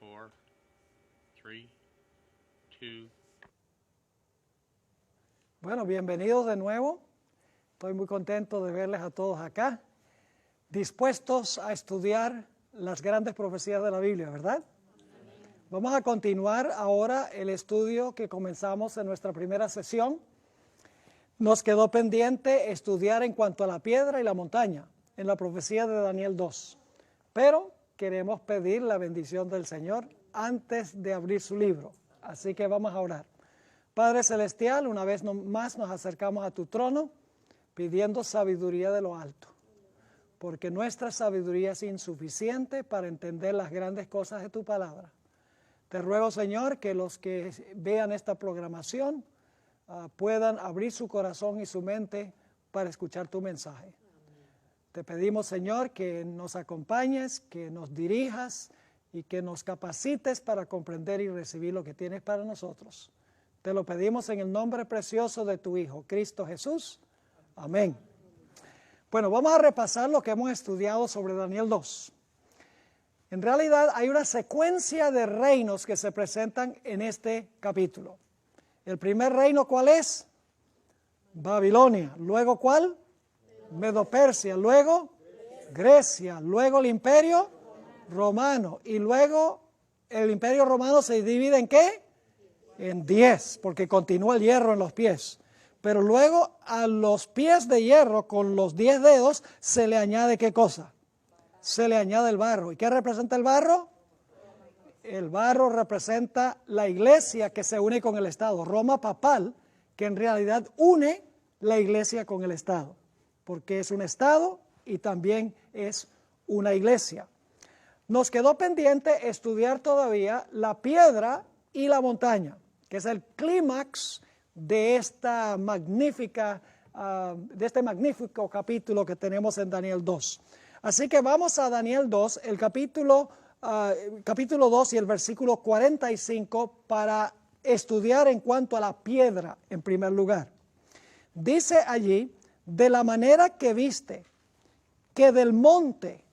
4, 3, 2. Bueno, bienvenidos de nuevo. Estoy muy contento de verles a todos acá, dispuestos a estudiar las grandes profecías de la Biblia, ¿verdad? Vamos a continuar ahora el estudio que comenzamos en nuestra primera sesión. Nos quedó pendiente estudiar en cuanto a la piedra y la montaña, en la profecía de Daniel 2. Pero queremos pedir la bendición del Señor antes de abrir su libro. Así que vamos a orar. Padre Celestial, una vez más nos acercamos a tu trono pidiendo sabiduría de lo alto, porque nuestra sabiduría es insuficiente para entender las grandes cosas de tu palabra. Te ruego, Señor, que los que vean esta programación puedan abrir su corazón y su mente para escuchar tu mensaje. Te pedimos, Señor, que nos acompañes, que nos dirijas y que nos capacites para comprender y recibir lo que tienes para nosotros. Te lo pedimos en el nombre precioso de tu Hijo, Cristo Jesús. Amén. Bueno, vamos a repasar lo que hemos estudiado sobre Daniel 2. En realidad hay una secuencia de reinos que se presentan en este capítulo. El primer reino, ¿cuál es? Babilonia. Luego, ¿cuál? Medo-Persia. Luego, Grecia. Luego, el Imperio Romano. Y luego, el Imperio Romano se divide ¿en qué? En 10, porque continúa el hierro en los pies. Pero luego, a los pies de hierro, con los 10 dedos, se le añade ¿qué cosa? Se le añade el barro. ¿Y qué representa el barro? El barro representa la iglesia que se une con el Estado. Roma papal, que en realidad une la iglesia con el Estado, porque es un Estado y también es una iglesia. Nos quedó pendiente estudiar todavía la piedra y la montaña, que es el clímax de este magnífico capítulo que tenemos en Daniel 2. Así que vamos a Daniel 2, el capítulo 2 y el versículo 45 para estudiar en cuanto a la piedra en primer lugar. Dice allí, de la manera que viste que del monte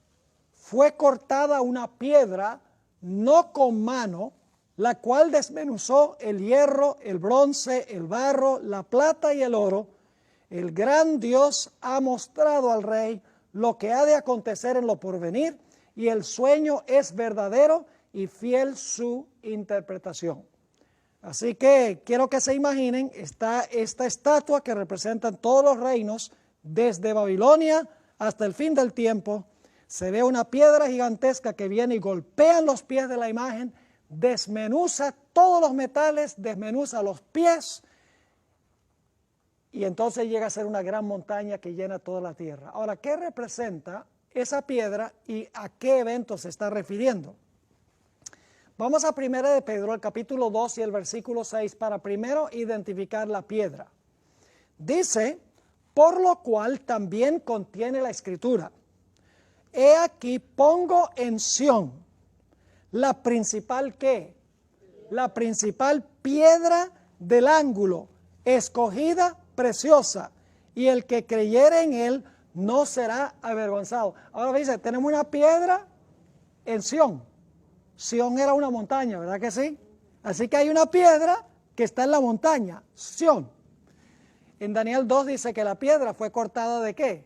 fue cortada una piedra, no con mano, la cual desmenuzó el hierro, el bronce, el barro, la plata y el oro, el gran Dios ha mostrado al rey lo que ha de acontecer en lo porvenir, y el sueño es verdadero y fiel su interpretación. Así que quiero que se imaginen, está esta estatua que representa todos los reinos, desde Babilonia hasta el fin del tiempo. Se ve una piedra gigantesca que viene y golpea los pies de la imagen, desmenuza todos los metales, desmenuza los pies, y entonces llega a ser una gran montaña que llena toda la tierra. Ahora, ¿qué representa esa piedra y a qué evento se está refiriendo? Vamos a 1 de Pedro, el capítulo 2 y el versículo 6, para primero identificar la piedra. Dice, por lo cual también contiene la Escritura: he aquí pongo en Sión la principal ¿qué? La principal piedra del ángulo, escogida, preciosa, y el que creyere en él no será avergonzado. Ahora dice, tenemos una piedra en Sión. Sión era una montaña, ¿verdad que sí? Así que hay una piedra que está en la montaña, Sión. En Daniel 2 dice que la piedra fue cortada ¿de qué?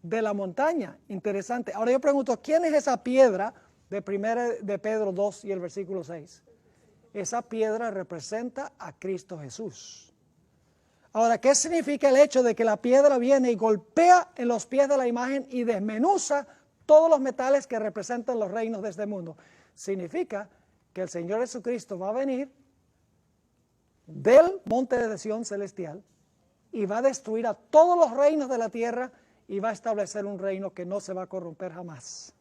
De la montaña. Interesante. Ahora yo pregunto, ¿quién es esa piedra de 1 de Pedro 2 y el versículo 6? Esa piedra representa a Cristo Jesús. Ahora, ¿qué significa el hecho de que la piedra viene y golpea en los pies de la imagen y desmenuza todos los metales que representan los reinos de este mundo? Significa que el Señor Jesucristo va a venir del monte de Sión celestial y va a destruir a todos los reinos de la tierra y va a establecer un reino que no se va a corromper jamás.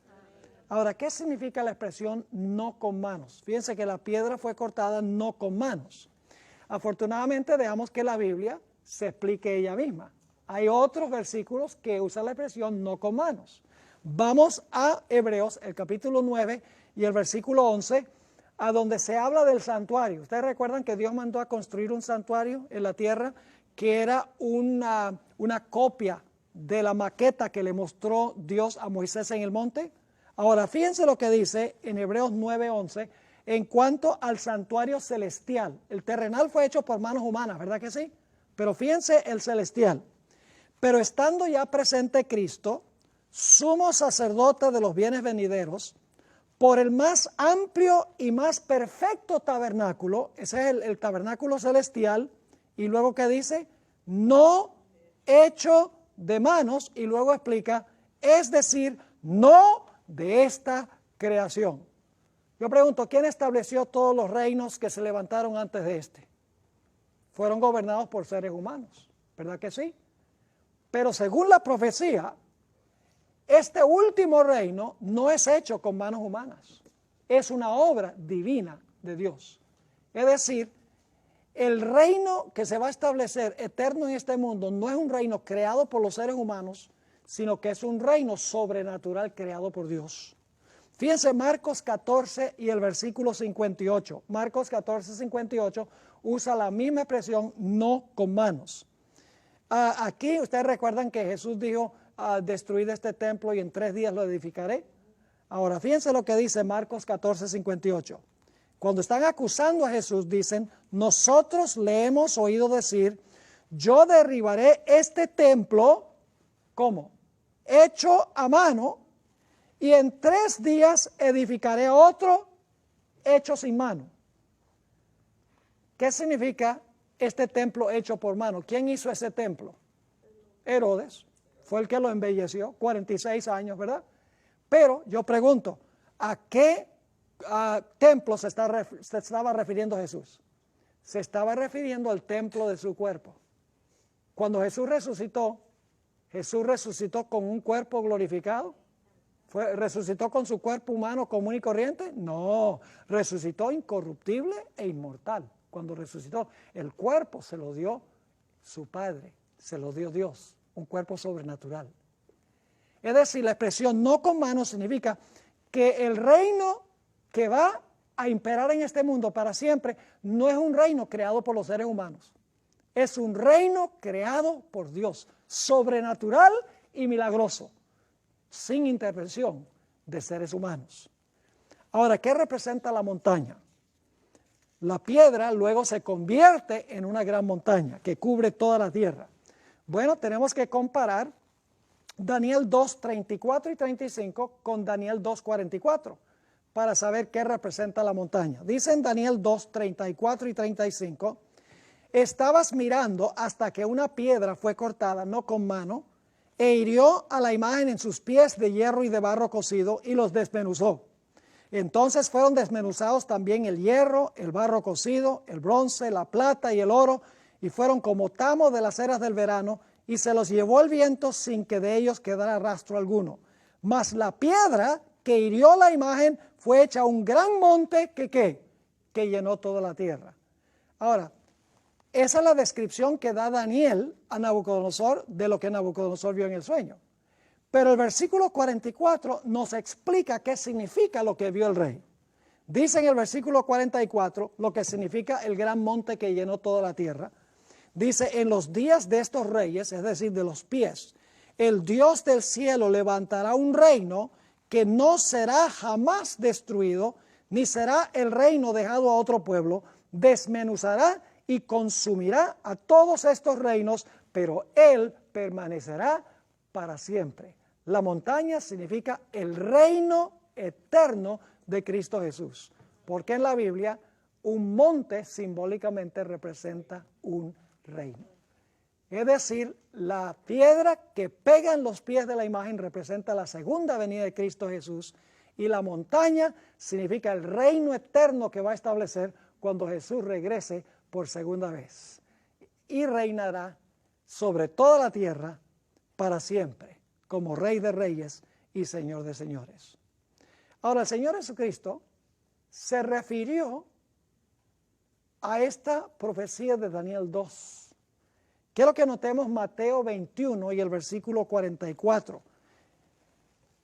Ahora, ¿qué significa la expresión no con manos? Fíjense que la piedra fue cortada no con manos. Afortunadamente, dejamos que la Biblia se explique ella misma. Hay otros versículos que usan la expresión no con manos. Vamos a Hebreos, el capítulo 9 y el versículo 11, a donde se habla del santuario. Ustedes recuerdan que Dios mandó a construir un santuario en la tierra que era una copia de la maqueta que le mostró Dios a Moisés en el monte. Ahora, fíjense lo que dice en Hebreos 9:11, en cuanto al santuario celestial. El terrenal fue hecho por manos humanas, ¿verdad que sí? Pero fíjense el celestial. Pero estando ya presente Cristo, sumo sacerdote de los bienes venideros, por el más amplio y más perfecto tabernáculo, ese es el tabernáculo celestial, y luego ¿qué dice? No hecho de manos, y luego explica, es decir, no de esta creación. Yo pregunto, ¿quién estableció todos los reinos que se levantaron antes de este? Fueron gobernados por seres humanos, ¿verdad que sí? Pero según la profecía, este último reino no es hecho con manos humanas, es una obra divina de Dios. Es decir, el reino que se va a establecer eterno en este mundo no es un reino creado por los seres humanos, sino que es un reino sobrenatural creado por Dios. Fíjense Marcos 14 y el versículo 58. Marcos 14, 58 usa la misma expresión, no con manos. Aquí ustedes recuerdan que Jesús dijo, destruid este templo y en 3 días lo edificaré. Ahora, fíjense lo que dice Marcos 14, 58. Cuando están acusando a Jesús, dicen, nosotros le hemos oído decir, yo derribaré este templo, ¿cómo? Hecho a mano, y en 3 días edificaré otro hecho sin mano. ¿Qué significa este templo hecho por mano? ¿Quién hizo ese templo? Herodes. Fue el que lo embelleció, 46 años, ¿verdad? Pero yo pregunto, ¿a qué templo se estaba refiriendo Jesús? Se estaba refiriendo al templo de su cuerpo. Cuando Jesús resucitó con un cuerpo glorificado. ¿Resucitó con su cuerpo humano común y corriente? No, resucitó incorruptible e inmortal. Cuando resucitó, el cuerpo se lo dio su Padre, se lo dio Dios, un cuerpo sobrenatural. Es decir, la expresión no con manos significa que el reino que va a imperar en este mundo para siempre no es un reino creado por los seres humanos. Es un reino creado por Dios, sobrenatural y milagroso, sin intervención de seres humanos. Ahora, ¿qué representa la montaña? La piedra luego se convierte en una gran montaña que cubre toda la tierra. Bueno, tenemos que comparar Daniel 2, 34 y 35 con Daniel 2, 44 para saber qué representa la montaña. Dice en Daniel 2, 34 y 35, estabas mirando hasta que una piedra fue cortada, no con mano, e hirió a la imagen en sus pies de hierro y de barro cocido y los desmenuzó. Entonces fueron desmenuzados también el hierro, el barro cocido, el bronce, la plata y el oro, y fueron como tamo de las eras del verano, y se los llevó el viento sin que de ellos quedara rastro alguno. Mas la piedra que hirió la imagen fue hecha un gran monte que llenó toda la tierra. Ahora, esa es la descripción que da Daniel a Nabucodonosor de lo que Nabucodonosor vio en el sueño. Pero el versículo 44 nos explica qué significa lo que vio el rey. Dice en el versículo 44 lo que significa el gran monte que llenó toda la tierra. Dice, en los días de estos reyes, es decir, de los pies, el Dios del cielo levantará un reino que no será jamás destruido, ni será el reino dejado a otro pueblo, desmenuzará y consumirá a todos estos reinos, pero él permanecerá para siempre. La montaña significa el reino eterno de Cristo Jesús, porque en la Biblia un monte simbólicamente representa un reino. Es decir, la piedra que pega en los pies de la imagen representa la segunda venida de Cristo Jesús, y la montaña significa el reino eterno que va a establecer cuando Jesús regrese por segunda vez y reinará sobre toda la tierra para siempre como Rey de Reyes y Señor de Señores. Ahora, el Señor Jesucristo se refirió a esta profecía de Daniel 2. Quiero que notemos Mateo 21 y el versículo 44.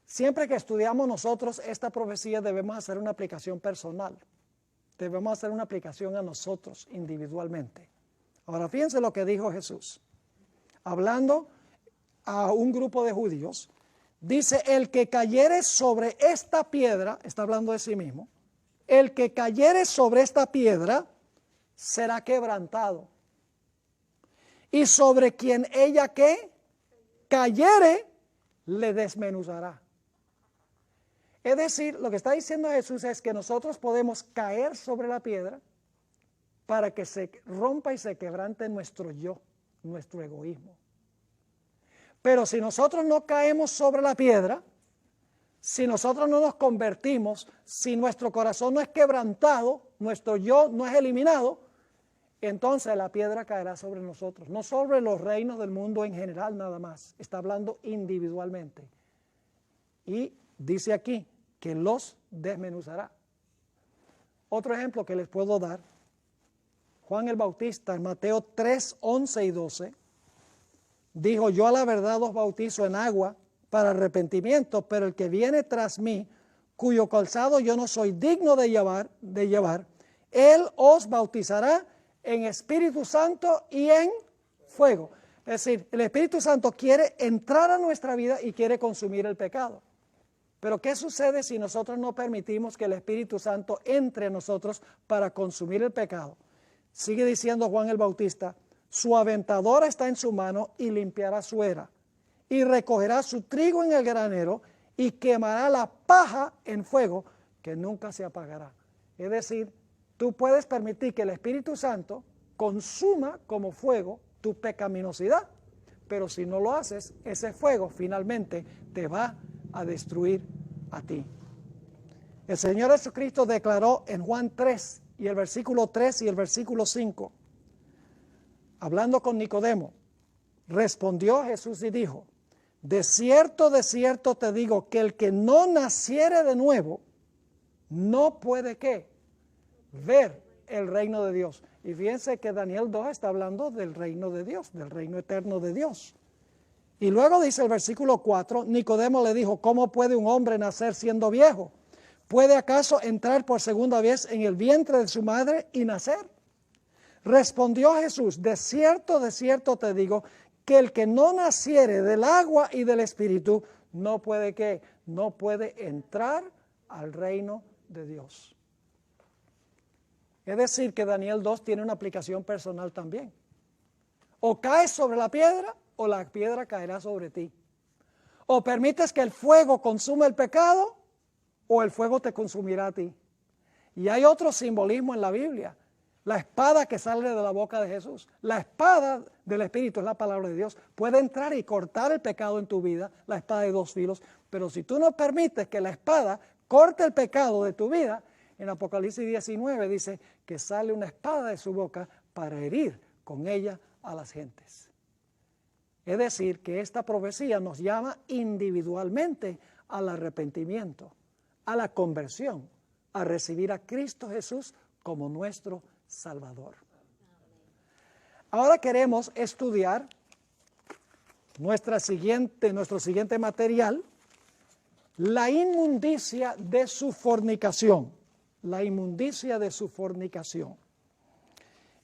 Siempre que estudiamos nosotros esta profecía debemos hacer una aplicación personal. Debemos hacer una aplicación a nosotros individualmente. Ahora fíjense lo que dijo Jesús. Hablando a un grupo de judíos, dice, el que cayere sobre esta piedra, está hablando de sí mismo, el que cayere sobre esta piedra será quebrantado. Y sobre quien ella que cayere, le desmenuzará. Es decir, lo que está diciendo Jesús es que nosotros podemos caer sobre la piedra para que se rompa y se quebrante nuestro yo, nuestro egoísmo. Pero si nosotros no caemos sobre la piedra, si nosotros no nos convertimos, si nuestro corazón no es quebrantado, nuestro yo no es eliminado, entonces la piedra caerá sobre nosotros, no sobre los reinos del mundo en general nada más, está hablando individualmente. Y dice aquí que los desmenuzará. Otro ejemplo que les puedo dar, Juan el Bautista en Mateo 3, 11 y 12, dijo: yo a la verdad os bautizo en agua para arrepentimiento, pero el que viene tras mí, cuyo calzado yo no soy digno de llevar, él os bautizará en Espíritu Santo y en fuego. Es decir, el Espíritu Santo quiere entrar a nuestra vida y quiere consumir el pecado. Pero ¿qué sucede si nosotros no permitimos que el Espíritu Santo entre a nosotros para consumir el pecado? Sigue diciendo Juan el Bautista: su aventadora está en su mano y limpiará su era, y recogerá su trigo en el granero y quemará la paja en fuego que nunca se apagará. Es decir, tú puedes permitir que el Espíritu Santo consuma como fuego tu pecaminosidad, pero si no lo haces, ese fuego finalmente te va a destruir a ti. El Señor Jesucristo declaró en Juan 3 y el versículo 3 y el versículo 5, hablando con Nicodemo, respondió Jesús y dijo: de cierto te digo que el que no naciere de nuevo no puede ¿qué? Ver el reino de Dios. Y fíjense que Daniel 2 está hablando del reino de Dios, del reino eterno de Dios. Y luego dice el versículo 4, Nicodemo le dijo: ¿cómo puede un hombre nacer siendo viejo? ¿Puede acaso entrar por segunda vez en el vientre de su madre y nacer? Respondió Jesús: de cierto te digo que el que no naciere del agua y del Espíritu no puede ¿qué? No puede entrar al reino de Dios. Es decir, que Daniel 2 tiene una aplicación personal también. O caes sobre la piedra o la piedra caerá sobre ti. O permites que el fuego consuma el pecado o el fuego te consumirá a ti. Y hay otro simbolismo en la Biblia. La espada que sale de la boca de Jesús. La espada del Espíritu es la palabra de Dios. Puede entrar y cortar el pecado en tu vida, la espada de dos filos. Pero si tú no permites que la espada corte el pecado de tu vida, en Apocalipsis 19 dice que sale una espada de su boca para herir con ella a las gentes. Es decir, que esta profecía nos llama individualmente al arrepentimiento, a la conversión, a recibir a Cristo Jesús como nuestro Salvador. Ahora queremos estudiar nuestro siguiente material, la inmundicia de su fornicación. La inmundicia de su fornicación.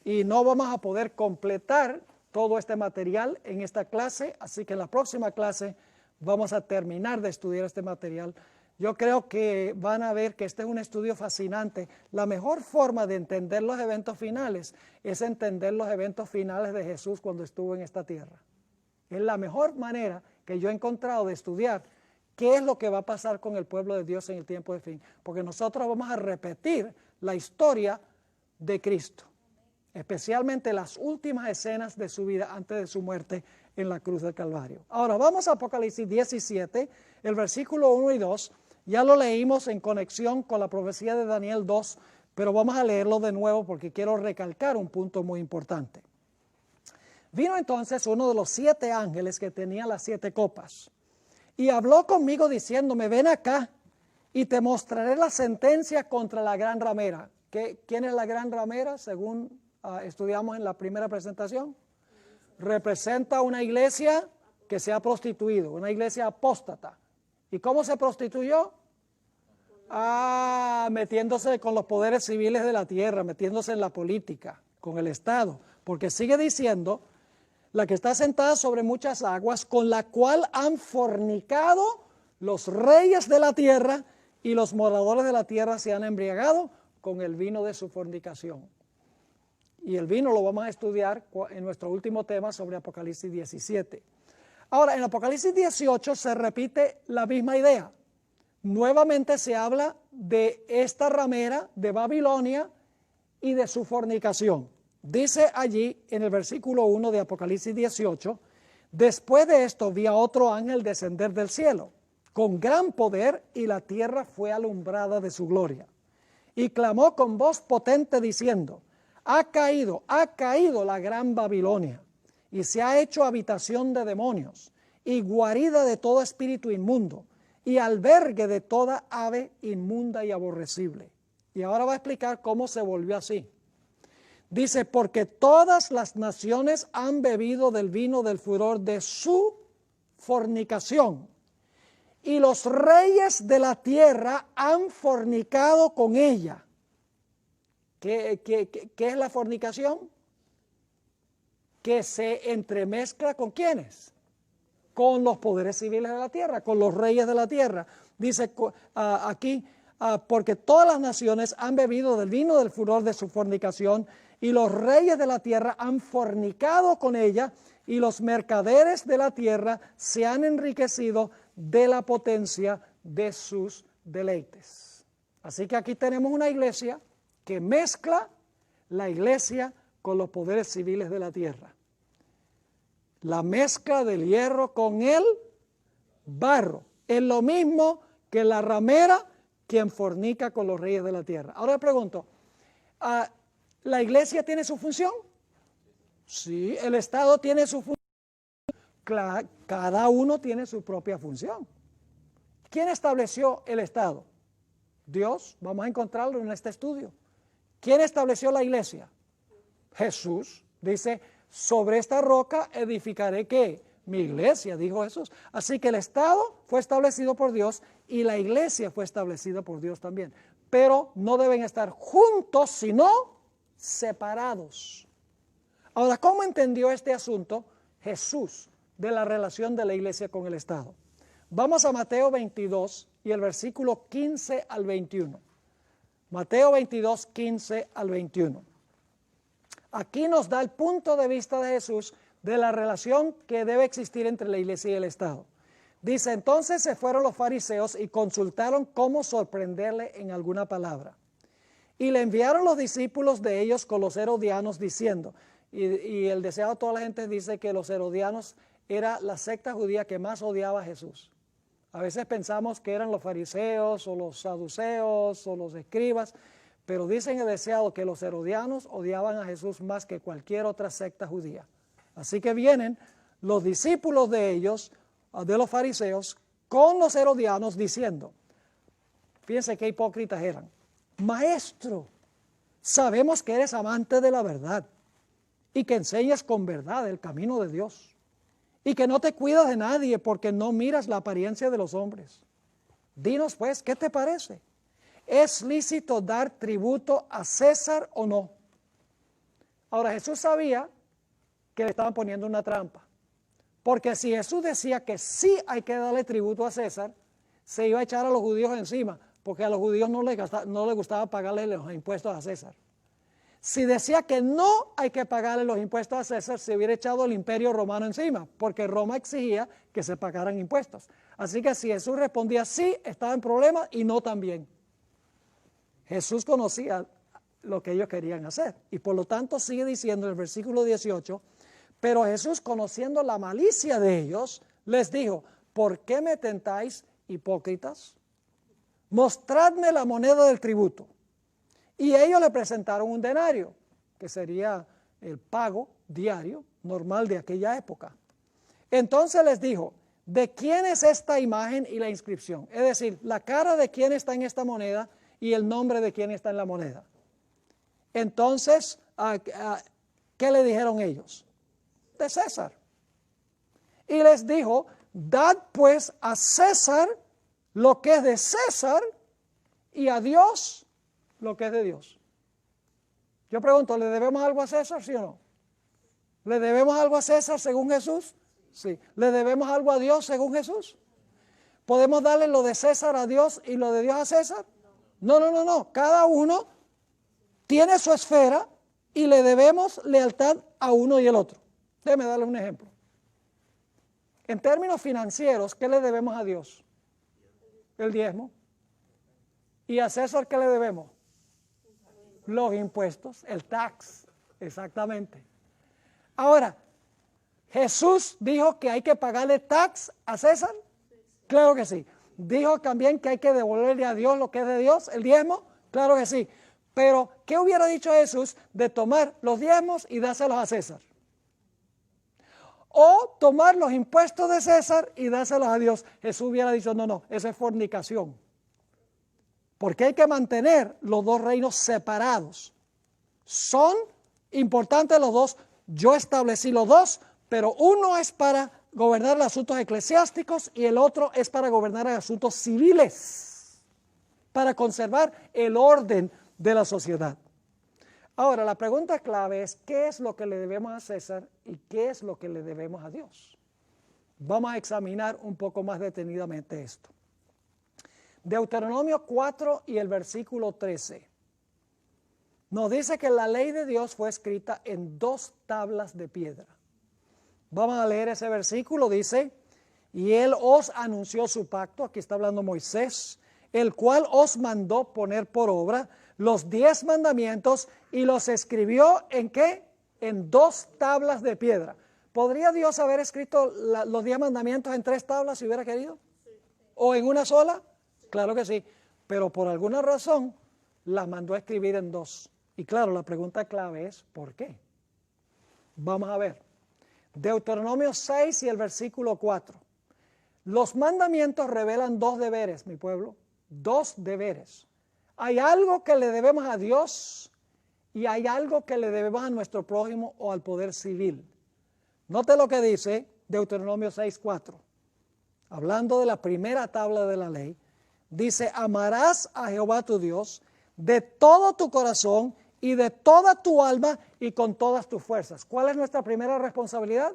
Y no vamos a poder completar todo este material en esta clase, así que en la próxima clase vamos a terminar de estudiar este material. Yo creo que van a ver que este es un estudio fascinante. La mejor forma de entender los eventos finales es entender los eventos finales de Jesús cuando estuvo en esta tierra. Es la mejor manera que yo he encontrado de estudiar qué es lo que va a pasar con el pueblo de Dios en el tiempo de fin. Porque nosotros vamos a repetir la historia de Cristo, especialmente las últimas escenas de su vida antes de su muerte en la cruz del Calvario. Ahora vamos a Apocalipsis 17, el versículo 1 y 2. Ya lo leímos en conexión con la profecía de Daniel 2, pero vamos a leerlo de nuevo porque quiero recalcar un punto muy importante. Vino entonces uno de los 7 ángeles que tenía las 7 copas y habló conmigo diciéndome: ven acá y te mostraré la sentencia contra la gran ramera. ¿Quién es la gran ramera? Según estudiamos en la primera presentación, representa una iglesia que se ha prostituido, una iglesia apóstata. ¿Y cómo se prostituyó? Metiéndose con los poderes civiles de la tierra, metiéndose en la política, con el Estado, porque sigue diciendo: la que está sentada sobre muchas aguas, con la cual han fornicado los reyes de la tierra y los moradores de la tierra se han embriagado con el vino de su fornicación. Y el vino lo vamos a estudiar en nuestro último tema sobre Apocalipsis 17. Ahora, en Apocalipsis 18 se repite la misma idea. Nuevamente se habla de esta ramera de Babilonia y de su fornicación. Dice allí en el versículo 1 de Apocalipsis 18, después de esto vi a otro ángel descender del cielo, con gran poder, y la tierra fue alumbrada de su gloria. Y clamó con voz potente diciendo, ha caído la gran Babilonia, y se ha hecho habitación de demonios, y guarida de todo espíritu inmundo, y albergue de toda ave inmunda y aborrecible. Y ahora va a explicar cómo se volvió así. Dice, porque todas las naciones han bebido del vino del furor de su fornicación, y los reyes de la tierra han fornicado con ella. ¿Qué es la fornicación? Que se entremezcla ¿con quiénes? Con los poderes civiles de la tierra, con los reyes de la tierra. Dice aquí, porque todas las naciones han bebido del vino del furor de su fornicación, y los reyes de la tierra han fornicado con ella, y los mercaderes de la tierra se han enriquecido de la potencia de sus deleites. Así que aquí tenemos una iglesia que mezcla la iglesia con los poderes civiles de la tierra. La mezcla del hierro con el barro es lo mismo que la ramera quien fornica con los reyes de la tierra. Ahora le pregunto, ¿la iglesia tiene su función? Sí, el Estado tiene su función. Cada uno tiene su propia función. ¿Quién estableció el Estado? Dios, vamos a encontrarlo en este estudio. ¿Quién estableció la iglesia? Jesús. Dice, sobre esta roca edificaré ¿qué? Mi iglesia, dijo Jesús. Así que el Estado fue establecido por Dios y la iglesia fue establecida por Dios también. Pero no deben estar juntos, sino separados. Ahora, ¿cómo entendió este asunto Jesús de la relación de la iglesia con el Estado? Vamos a Mateo 22 y el versículo 15 al 21. Mateo 22, 15 al 21. Aquí nos da el punto de vista de Jesús de la relación que debe existir entre la iglesia y el Estado. Dice, entonces se fueron los fariseos y consultaron cómo sorprenderle en alguna palabra. Y le enviaron los discípulos de ellos con los herodianos diciendo, y el deseado de toda la gente dice que los herodianos era la secta judía que más odiaba a Jesús. A veces pensamos que eran los fariseos o los saduceos o los escribas, pero dicen el deseado que los herodianos odiaban a Jesús más que cualquier otra secta judía. Así que vienen los discípulos de ellos, de los fariseos, con los herodianos diciendo, fíjense qué hipócritas eran, maestro, sabemos que eres amante de la verdad y que enseñas con verdad el camino de Dios y que no te cuidas de nadie porque no miras la apariencia de los hombres. Dinos pues, ¿qué te parece? ¿Es lícito dar tributo a César o no? Ahora Jesús sabía que le estaban poniendo una trampa, porque si Jesús decía que sí hay que darle tributo a César, se iba a echar a los judíos encima, porque a los judíos no les gustaba pagarle los impuestos a César. Si decía que no hay que pagarle los impuestos a César, se hubiera echado el imperio romano encima, porque Roma exigía que se pagaran impuestos. Así que si Jesús respondía sí, estaba en problemas, y no también. Jesús conocía lo que ellos querían hacer, y por lo tanto sigue diciendo en el versículo 18, pero Jesús, conociendo la malicia de ellos, les dijo, ¿por qué me tentáis, hipócritas? Mostradme la moneda del tributo. Y ellos le presentaron un denario, que sería el pago diario normal de aquella época. Entonces les dijo, ¿de quién es esta imagen y la inscripción? Es decir, la cara de quién está en esta moneda y el nombre de quién está en la moneda. Entonces, ¿qué le dijeron ellos? De César. Y les dijo, dad pues a César lo que es de César y a Dios lo que es de Dios. Yo pregunto, ¿le debemos algo a César, sí o no? ¿Le debemos algo a César según Jesús? Sí. ¿Le debemos algo a Dios según Jesús? ¿Podemos darle lo de César a Dios y lo de Dios a César? No. Cada uno tiene su esfera y le debemos lealtad a uno y el otro. Déjeme darle un ejemplo. En términos financieros, ¿qué le debemos a Dios? El diezmo. ¿Y a César qué le debemos? Los impuestos, el tax, exactamente. Ahora, ¿Jesús dijo que hay que pagarle tax a César? Claro que sí. ¿Dijo también que hay que devolverle a Dios lo que es de Dios, el diezmo? Claro que sí. Pero, ¿qué hubiera dicho Jesús de tomar los diezmos y dárselos a César? O tomar los impuestos de César y dárselos a Dios. Jesús hubiera dicho, no, eso es fornicación. Porque hay que mantener los dos reinos separados. Son importantes los dos. Yo establecí los dos, pero uno es para gobernar los asuntos eclesiásticos y el otro es para gobernar asuntos civiles, para conservar el orden de la sociedad. Ahora, la pregunta clave es, ¿qué es lo que le debemos a César y qué es lo que le debemos a Dios? Vamos a examinar un poco más detenidamente esto. Deuteronomio 4 y el versículo 13 nos dice que la ley de Dios fue escrita en 2 tablas de piedra. Vamos a leer ese versículo, dice, y él os anunció su pacto, aquí está hablando Moisés, el cual os mandó poner por obra los 10 mandamientos y los escribió ¿en qué? En 2 tablas de piedra. ¿Podría Dios haber escrito los 10 mandamientos en 3 tablas si hubiera querido? Sí. ¿O en una sola? Claro que sí, pero por alguna razón las mandó a escribir en 2. Y claro, la pregunta clave es ¿por qué? Vamos a ver. Deuteronomio 6 y el versículo 4. Los mandamientos revelan 2 deberes, mi pueblo, 2 deberes. Hay algo que le debemos a Dios y hay algo que le debemos a nuestro prójimo o al poder civil. Note lo que dice Deuteronomio 6:4. Hablando de la primera tabla de la ley, dice, amarás a Jehová tu Dios de todo tu corazón y de toda tu alma y con todas tus fuerzas. ¿Cuál es nuestra primera responsabilidad?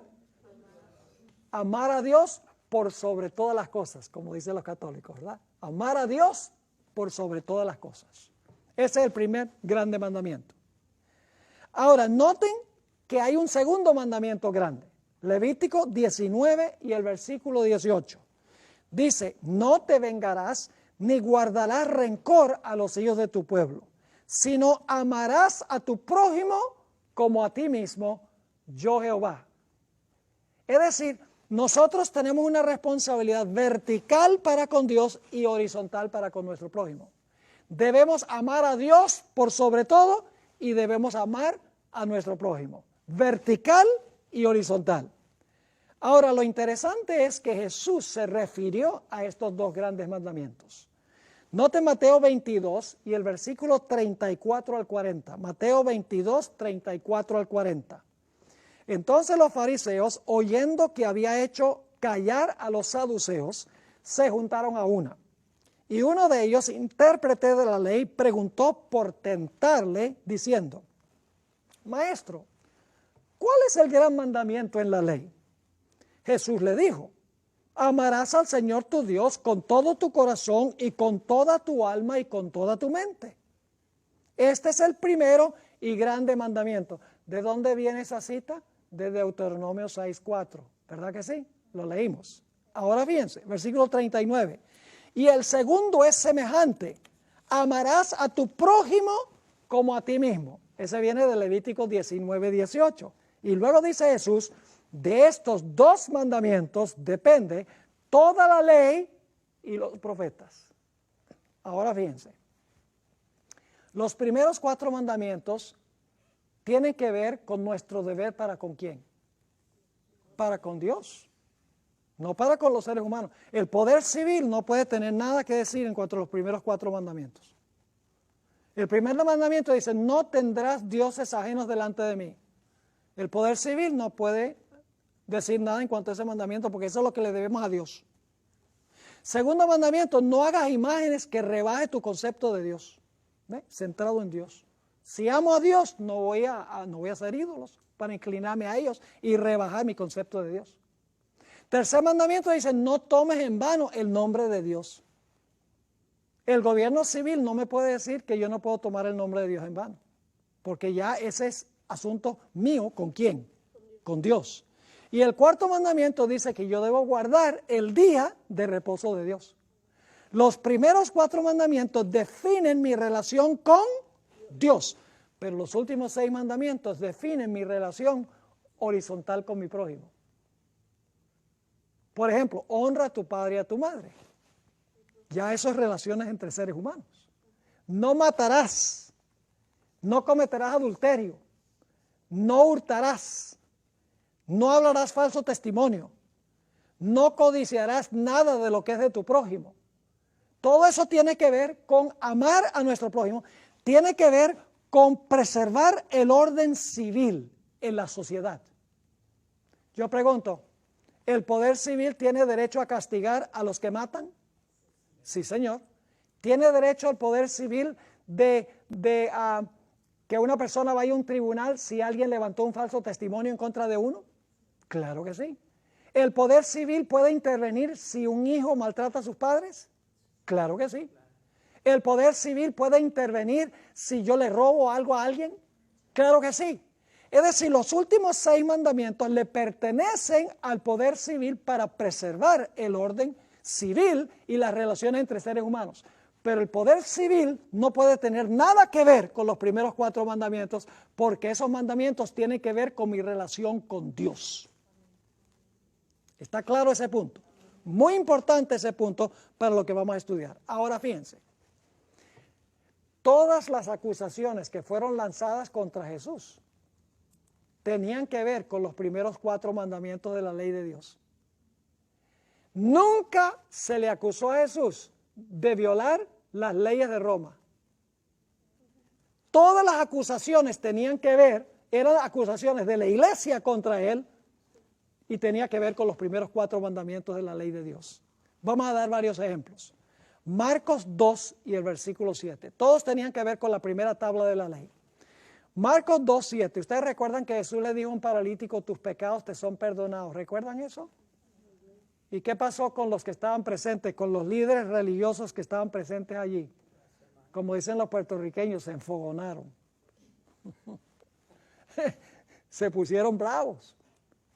Amar a Dios por sobre todas las cosas, como dicen los católicos, ¿verdad? Amar a Dios por sobre todas las cosas. Ese es el primer grande mandamiento. Ahora, noten que hay un segundo mandamiento grande. Levítico 19 y el versículo 18. Dice, no te vengarás ni guardarás rencor a los hijos de tu pueblo, sino amarás a tu prójimo como a ti mismo, yo Jehová. Es decir, nosotros tenemos una responsabilidad vertical para con Dios y horizontal para con nuestro prójimo. Debemos amar a Dios por sobre todo y debemos amar a nuestro prójimo, vertical y horizontal. Ahora, lo interesante es que Jesús se refirió a estos 2 grandes mandamientos. Note Mateo 22 y el versículo 34 al 40. Mateo 22, 34 al 40. Entonces los fariseos, oyendo que había hecho callar a los saduceos, se juntaron a una. Y uno de ellos, intérprete de la ley, preguntó por tentarle, diciendo, Maestro, ¿cuál es el gran mandamiento en la ley? Jesús le dijo, amarás al Señor tu Dios con todo tu corazón y con toda tu alma y con toda tu mente. Este es el primero y grande mandamiento. ¿De dónde viene esa cita? De Deuteronomio 6:4. ¿Verdad que sí? Lo leímos. Ahora fíjense, versículo 39. Y el segundo es semejante. Amarás a tu prójimo como a ti mismo. Ese viene de Levítico 19:18. Y luego dice Jesús, de estos 2 mandamientos depende toda la ley y los profetas. Ahora fíjense, los primeros 4 mandamientos tienen que ver con nuestro deber para con quién. Para con Dios, no para con los seres humanos. El poder civil no puede tener nada que decir en cuanto a los primeros 4 mandamientos. El primer mandamiento dice, no tendrás dioses ajenos delante de mí. El poder civil no puede decir nada en cuanto a ese mandamiento, porque eso es lo que le debemos a Dios. Segundo mandamiento, no hagas imágenes que rebaje tu concepto de Dios, centrado en Dios. Si amo a Dios, no voy a hacer ídolos para inclinarme a ellos y rebajar mi concepto de Dios. Tercer mandamiento dice, no tomes en vano el nombre de Dios. El gobierno civil no me puede decir que yo no puedo tomar el nombre de Dios en vano, porque ya ese es asunto mío. ¿Con quién? Con Dios. Y el cuarto mandamiento dice que yo debo guardar el día de reposo de Dios. Los primeros 4 mandamientos definen mi relación con Dios, pero los últimos 6 mandamientos definen mi relación horizontal con mi prójimo. Por ejemplo, honra a tu padre y a tu madre. Ya eso es relaciones entre seres humanos. No matarás, no cometerás adulterio, no hurtarás, no hablarás falso testimonio, no codiciarás nada de lo que es de tu prójimo. Todo eso tiene que ver con amar a nuestro prójimo, tiene que ver con preservar el orden civil en la sociedad. Yo pregunto, ¿el poder civil tiene derecho a castigar a los que matan? Sí, señor. ¿Tiene derecho el poder civil de que una persona vaya a un tribunal si alguien levantó un falso testimonio en contra de uno? Claro que sí. ¿El poder civil puede intervenir si un hijo maltrata a sus padres? Claro que sí. ¿El poder civil puede intervenir si yo le robo algo a alguien? Claro que sí. Es decir, los últimos 6 mandamientos le pertenecen al poder civil para preservar el orden civil y las relaciones entre seres humanos. Pero el poder civil no puede tener nada que ver con los primeros 4 mandamientos, porque esos mandamientos tienen que ver con mi relación con Dios. ¿Está claro ese punto? Muy importante ese punto para lo que vamos a estudiar. Ahora fíjense, todas las acusaciones que fueron lanzadas contra Jesús tenían que ver con los primeros 4 mandamientos de la ley de Dios. Nunca se le acusó a Jesús de violar las leyes de Roma. Todas las acusaciones tenían que ver, eran acusaciones de la iglesia contra él y tenía que ver con los primeros 4 mandamientos de la ley de Dios. Vamos a dar varios ejemplos. Marcos 2 y el versículo 7. Todos tenían que ver con la primera tabla de la ley. Marcos 2, 7. Ustedes recuerdan que Jesús le dijo a un paralítico, tus pecados te son perdonados. ¿Recuerdan eso? ¿Y qué pasó con los que estaban presentes, con los líderes religiosos que estaban presentes allí? Como dicen los puertorriqueños, se enfogonaron. Se pusieron bravos.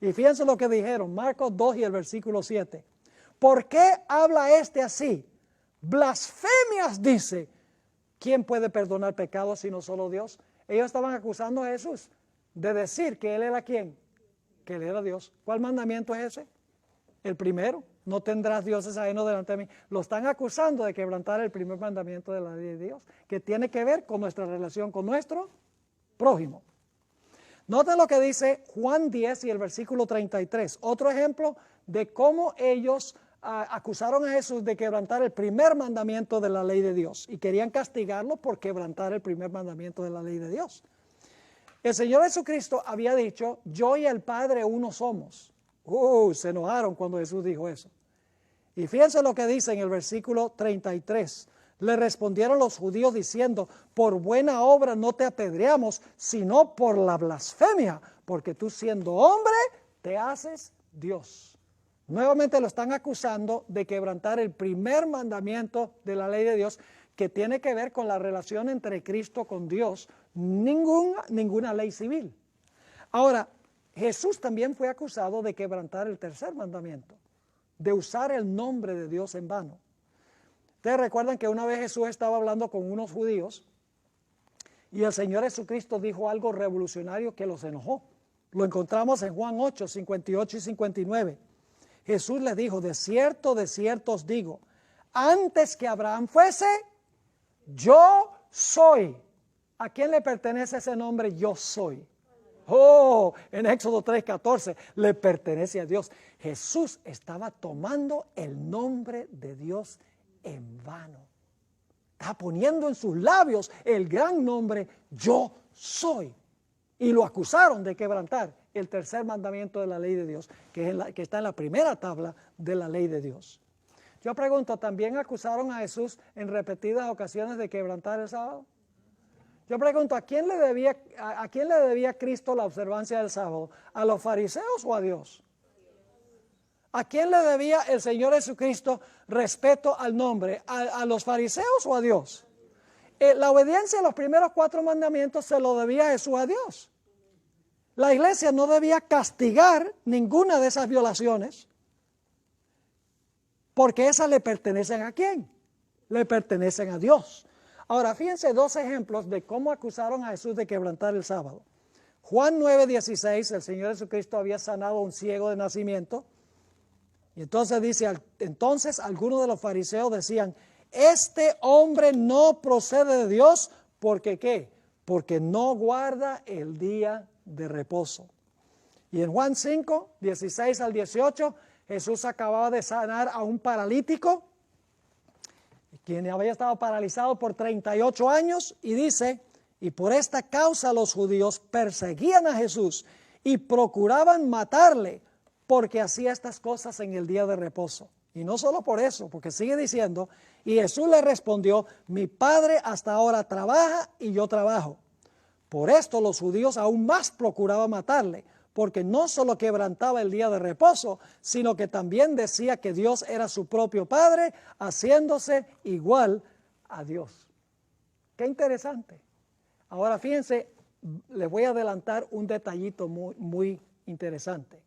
Y fíjense lo que dijeron, Marcos 2 y el versículo 7. ¿Por qué habla este así? Blasfemias dice. ¿Quién puede perdonar pecados sino solo Dios? Ellos estaban acusando a Jesús de decir que Él era ¿quién? Que Él era Dios. ¿Cuál mandamiento es ese? El primero, no tendrás dioses ajenos delante de mí. Lo están acusando de quebrantar el primer mandamiento de la ley de Dios, que tiene que ver con nuestra relación con nuestro prójimo. Noten lo que dice Juan 10 y el versículo 33. Otro ejemplo de cómo ellos acusaron a Jesús de quebrantar el primer mandamiento de la ley de Dios y querían castigarlo por quebrantar el primer mandamiento de la ley de Dios. El Señor Jesucristo había dicho, yo y el Padre uno somos. Se enojaron cuando Jesús dijo eso. Y fíjense lo que dice en el versículo 33. Le respondieron los judíos diciendo, por buena obra no te apedreamos, sino por la blasfemia, porque tú siendo hombre te haces Dios. Nuevamente lo están acusando de quebrantar el primer mandamiento de la ley de Dios, que tiene que ver con la relación entre Cristo con Dios, ninguna ley civil. Ahora, Jesús también fue acusado de quebrantar el tercer mandamiento, de usar el nombre de Dios en vano. Ustedes recuerdan que una vez Jesús estaba hablando con unos judíos y el Señor Jesucristo dijo algo revolucionario que los enojó. Lo encontramos en Juan 8, 58 y 59. Jesús les dijo, de cierto os digo, antes que Abraham fuese, yo soy. ¿A quién le pertenece ese nombre yo soy? En Éxodo 3:14 le pertenece a Dios. Jesús estaba tomando el nombre de Dios en vano. Está poniendo en sus labios el gran nombre yo soy. Y lo acusaron de quebrantar el tercer mandamiento de la ley de Dios, que está en la primera tabla de la ley de Dios. Yo pregunto, ¿también acusaron a Jesús en repetidas ocasiones de quebrantar el sábado? Yo pregunto, ¿a quién le debía Cristo la observancia del sábado? ¿A los fariseos o a Dios? ¿A quién le debía el Señor Jesucristo respeto al nombre? ¿A los fariseos o a Dios? La obediencia a los primeros 4 mandamientos se lo debía Jesús a Dios. La iglesia no debía castigar ninguna de esas violaciones, porque esas le pertenecen ¿a quién? Le pertenecen a Dios. Ahora, fíjense 2 ejemplos de cómo acusaron a Jesús de quebrantar el sábado. Juan 9:16, el Señor Jesucristo había sanado a un ciego de nacimiento. Y entonces dice, entonces algunos de los fariseos decían, este hombre no procede de Dios, ¿porque qué? Porque no guarda el día de reposo. Y en Juan 5:16 al 18, Jesús acababa de sanar a un paralítico, quien había estado paralizado por 38 años, y dice, y por esta causa los judíos perseguían a Jesús y procuraban matarle, porque hacía estas cosas en el día de reposo. Y no solo por eso, porque sigue diciendo, y Jesús le respondió, mi Padre hasta ahora trabaja y yo trabajo. Por esto los judíos aún más procuraban matarle, porque no solo quebrantaba el día de reposo, sino que también decía que Dios era su propio Padre, haciéndose igual a Dios. Qué interesante. Ahora fíjense, les voy a adelantar un detallito muy interesante.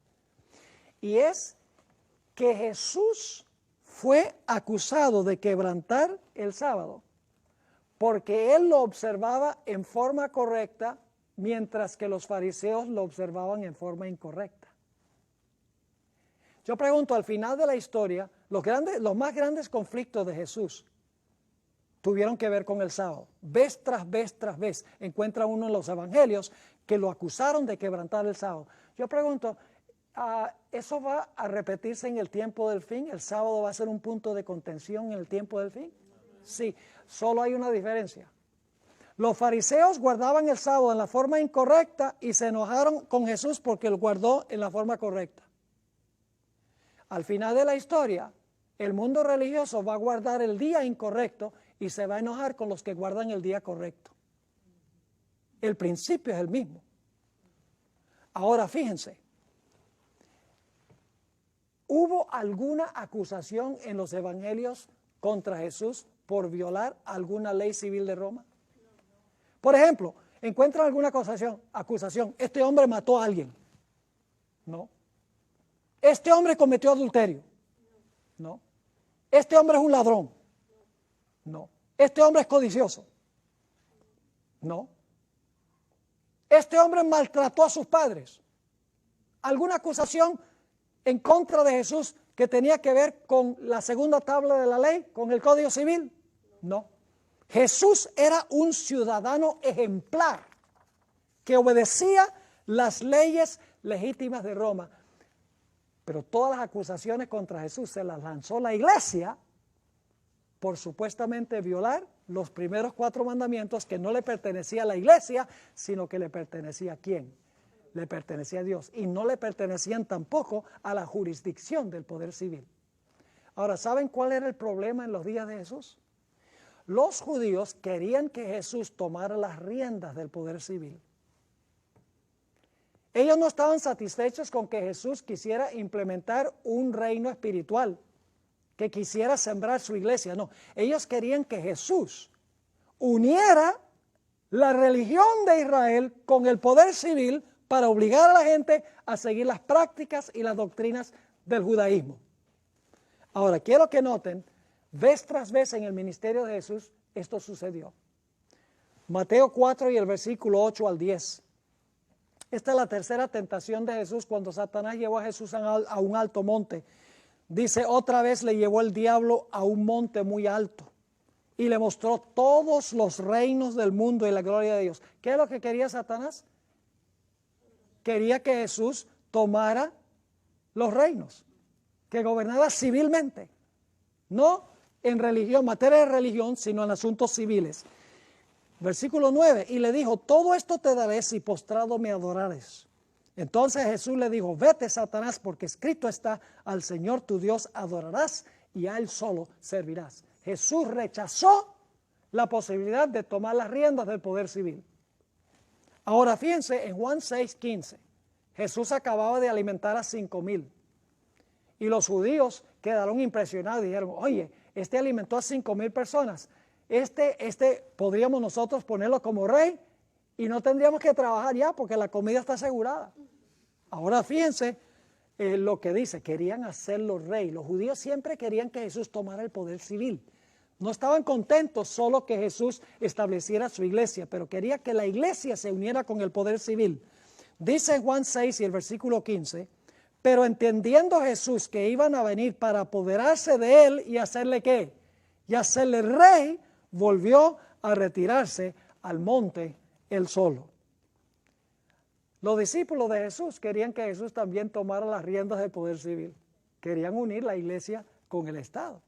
Y es que Jesús fue acusado de quebrantar el sábado porque él lo observaba en forma correcta, mientras que los fariseos lo observaban en forma incorrecta. Yo pregunto, al final de la historia, los más grandes conflictos de Jesús tuvieron que ver con el sábado. Vez tras vez, encuentra uno en los evangelios que lo acusaron de quebrantar el sábado. Yo pregunto, ¿eso va a repetirse en el tiempo del fin? ¿El sábado va a ser un punto de contención en el tiempo del fin? Sí, solo hay una diferencia. Los fariseos guardaban el sábado en la forma incorrecta y se enojaron con Jesús porque lo guardó en la forma correcta. Al final de la historia, el mundo religioso va a guardar el día incorrecto y se va a enojar con los que guardan el día correcto. El principio es el mismo. Ahora fíjense, ¿hubo alguna acusación en los evangelios contra Jesús por violar alguna ley civil de Roma? Por ejemplo, ¿encuentran alguna acusación? Este hombre mató a alguien. No. Este hombre cometió adulterio. No. Este hombre es un ladrón. No. Este hombre es codicioso. No. Este hombre maltrató a sus padres. ¿Alguna acusación en contra de Jesús que tenía que ver con la segunda tabla de la ley, con el Código Civil? No. Jesús era un ciudadano ejemplar que obedecía las leyes legítimas de Roma. Pero todas las acusaciones contra Jesús se las lanzó la iglesia por supuestamente violar los primeros 4 mandamientos que no le pertenecía a la iglesia, sino que le pertenecía ¿a quién? Le pertenecía a Dios, y no le pertenecían tampoco a la jurisdicción del poder civil. Ahora, ¿saben cuál era el problema en los días de Jesús? Los judíos querían que Jesús tomara las riendas del poder civil. Ellos no estaban satisfechos con que Jesús quisiera implementar un reino espiritual, que quisiera sembrar su iglesia. No, ellos querían que Jesús uniera la religión de Israel con el poder civil para obligar a la gente a seguir las prácticas y las doctrinas del judaísmo. Ahora, quiero que noten, vez tras vez en el ministerio de Jesús, esto sucedió. Mateo 4 y el versículo 8 al 10. Esta es la tercera tentación de Jesús cuando Satanás llevó a Jesús a un alto monte. Dice, otra vez le llevó el diablo a un monte muy alto y le mostró todos los reinos del mundo y la gloria de Dios. ¿Qué es lo que quería Satanás? Quería que Jesús tomara los reinos, que gobernara civilmente, no en religión, materia de religión, sino en asuntos civiles. Versículo 9, y le dijo, todo esto te daré si postrado me adorares. Entonces Jesús le dijo, vete Satanás, porque escrito está, al Señor tu Dios adorarás y a Él solo servirás. Jesús rechazó la posibilidad de tomar las riendas del poder civil. Ahora fíjense, en Juan 6:15, Jesús acababa de alimentar a 5,000. Y los judíos quedaron impresionados y dijeron, oye, este alimentó a 5,000 personas. Podríamos nosotros ponerlo como rey y no tendríamos que trabajar ya porque la comida está asegurada. Ahora fíjense lo que dice, querían hacerlo rey. Los judíos siempre querían que Jesús tomara el poder civil. No estaban contentos solo que Jesús estableciera su iglesia, pero quería que la iglesia se uniera con el poder civil. Dice Juan 6 y el versículo 15, pero entendiendo Jesús que iban a venir para apoderarse de él y hacerle ¿qué? Y hacerle rey, volvió a retirarse al monte él solo. Los discípulos de Jesús querían que Jesús también tomara las riendas del poder civil. Querían unir la iglesia con el Estado.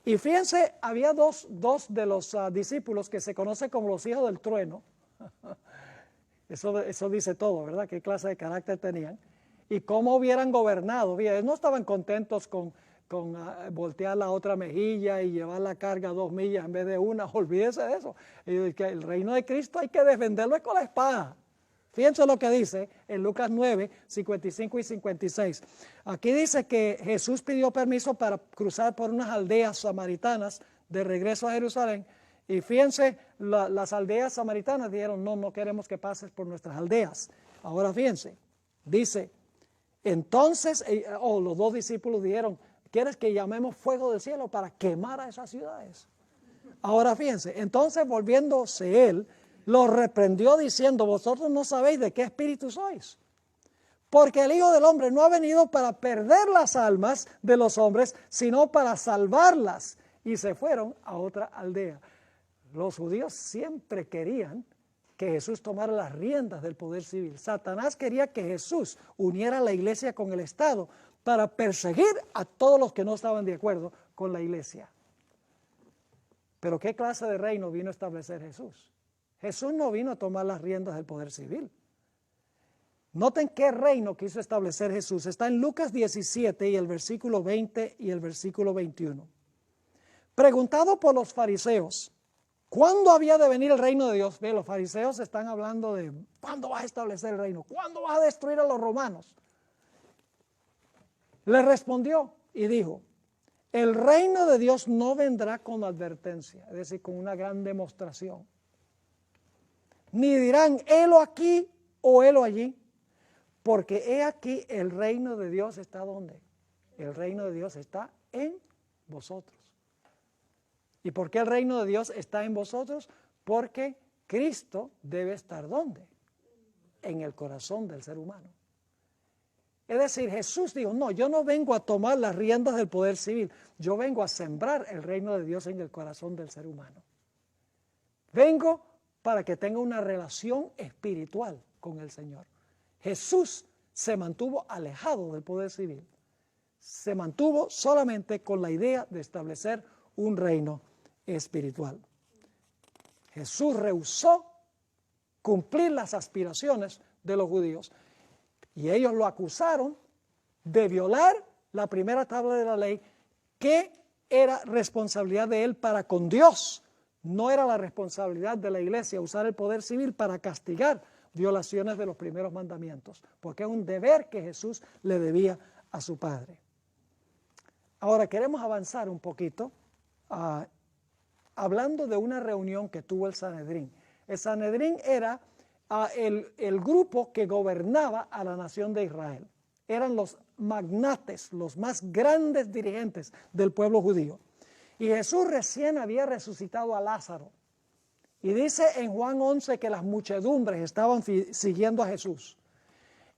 Y fíjense, había dos de los discípulos que se conocen como los hijos del trueno. Eso dice todo, ¿verdad? ¿Qué clase de carácter tenían? Y cómo hubieran gobernado. Bien, no estaban contentos con voltear la otra mejilla y llevar la carga 2 millas en vez de una. Olvídese de eso. Y que el reino de Cristo hay que defenderlo con la espada. Fíjense lo que dice en Lucas 9, 55 y 56. Aquí dice que Jesús pidió permiso para cruzar por unas aldeas samaritanas de regreso a Jerusalén. Y fíjense, las aldeas samaritanas dijeron, no queremos que pases por nuestras aldeas. Ahora fíjense, dice, entonces, los dos discípulos dijeron, ¿quieres que llamemos fuego del cielo para quemar a esas ciudades? Ahora fíjense, entonces volviéndose él, los reprendió diciendo, vosotros no sabéis de qué espíritu sois. Porque el Hijo del Hombre no ha venido para perder las almas de los hombres, sino para salvarlas. Y se fueron a otra aldea. Los judíos siempre querían que Jesús tomara las riendas del poder civil. Satanás quería que Jesús uniera la iglesia con el Estado para perseguir a todos los que no estaban de acuerdo con la iglesia. Pero ¿qué clase de reino vino a establecer Jesús? Jesús no vino a tomar las riendas del poder civil. Noten qué reino quiso establecer Jesús. Está en Lucas 17 y el versículo 20 y el versículo 21. Preguntado por los fariseos, ¿cuándo había de venir el reino de Dios? Ve, los fariseos están hablando de ¿cuándo vas a establecer el reino? ¿Cuándo vas a destruir a los romanos? Le respondió y dijo, el reino de Dios no vendrá con advertencia, es decir, con una gran demostración. Ni dirán, helo aquí o helo allí, porque he aquí el reino de Dios está ¿dónde? El reino de Dios está en vosotros. ¿Y por qué el reino de Dios está en vosotros? Porque Cristo debe estar ¿dónde? En el corazón del ser humano. Es decir, Jesús dijo, no, yo no vengo a tomar las riendas del poder civil, yo vengo a sembrar el reino de Dios en el corazón del ser humano. Vengo para que tenga una relación espiritual con el Señor. Jesús se mantuvo alejado del poder civil. Se mantuvo solamente con la idea de establecer un reino espiritual. Jesús rehusó cumplir las aspiraciones de los judíos y ellos lo acusaron de violar la primera tabla de la ley, que era responsabilidad de él para con Dios. No era la responsabilidad de la iglesia usar el poder civil para castigar violaciones de los primeros mandamientos, porque es un deber que Jesús le debía a su Padre. Ahora queremos avanzar un poquito hablando de una reunión que tuvo el Sanedrín. El Sanedrín era el grupo que gobernaba a la nación de Israel. Eran los magnates, los más grandes dirigentes del pueblo judío. Y Jesús recién había resucitado a Lázaro. Y dice en Juan 11 que las muchedumbres estaban siguiendo a Jesús.